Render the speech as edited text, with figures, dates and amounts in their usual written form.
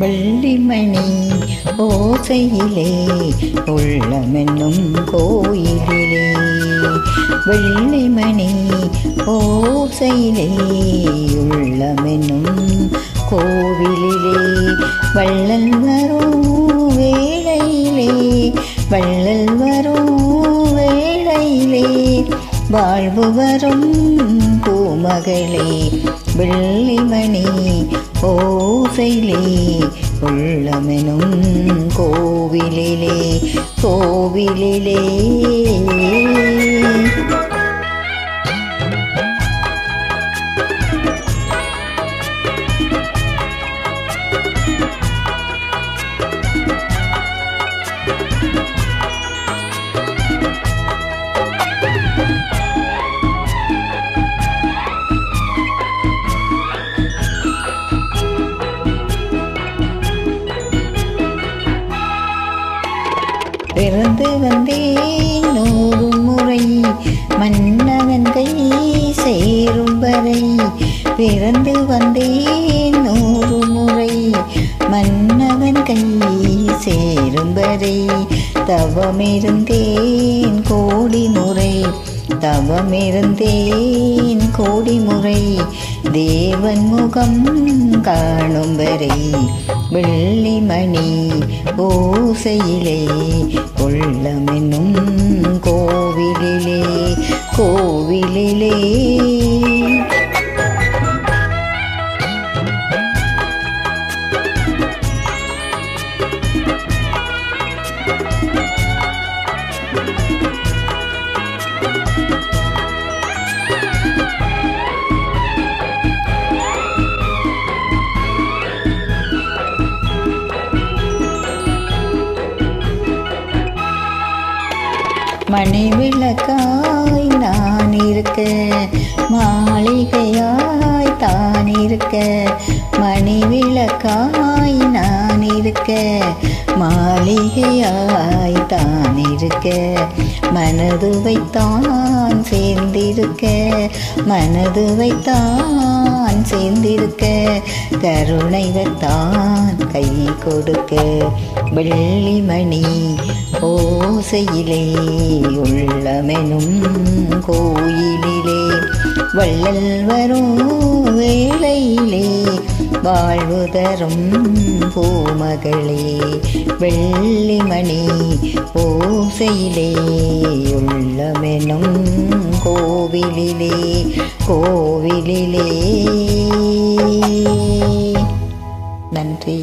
வெள்ளிமணி ஓசையிலே உள்ளமென்னும் கோயிலிலே, வெள்ளிமணி ஓசையிலே உள்ளமென்னும் கோவிலிலே, வள்ளல் வரும் வேளையிலே, வள்ளல் வரும் வேளையிலே, வாழ்வு வரும் பூமகளே, வெள்ளிமணி ஓசையிலே உள்ளமெனும் கோவிலிலே, கோவிலிலே. பிறந்து வந்தேன் 100 முறை மன்னவன் கை சேரும் வரை, பிறந்து வந்தேன் 100 முறை மன்னவன் கை சேரும் வரை, தவமிருந்தேன் கோடி முறை, தவமிருந்தேன் கோடி முறை, தேவன் முகம் காணும் வரை, வெள்ளிமணி ஓசையிலே உள்ளமென்னும் கோவிலிலே, கோவிலிலே. மணி விளக்காய் நான் இருக்க, மாளிகையாய் தான் இருக்க, மணி விளக்காய் நான் இருக்க, மாளிகையாய் தான் இருக்க, மனது வைத்தான் சேர்ந்திருக்க, மனது வைத்தான் சேர்ந்திருக்க, கருணை வைத்தான் கை கொடுக்க, வெள்ளிமணி ஓசையிலே உள்ளமெனும் கோயிலிலே, வள்ளல் வரும் வேளையிலே, வாழ்வு தரும் பூமகளே, வெள்ளிமணி ஓசையிலே உள்ளமெனும் கோவிலிலே, கோவிலிலே. நன்றி.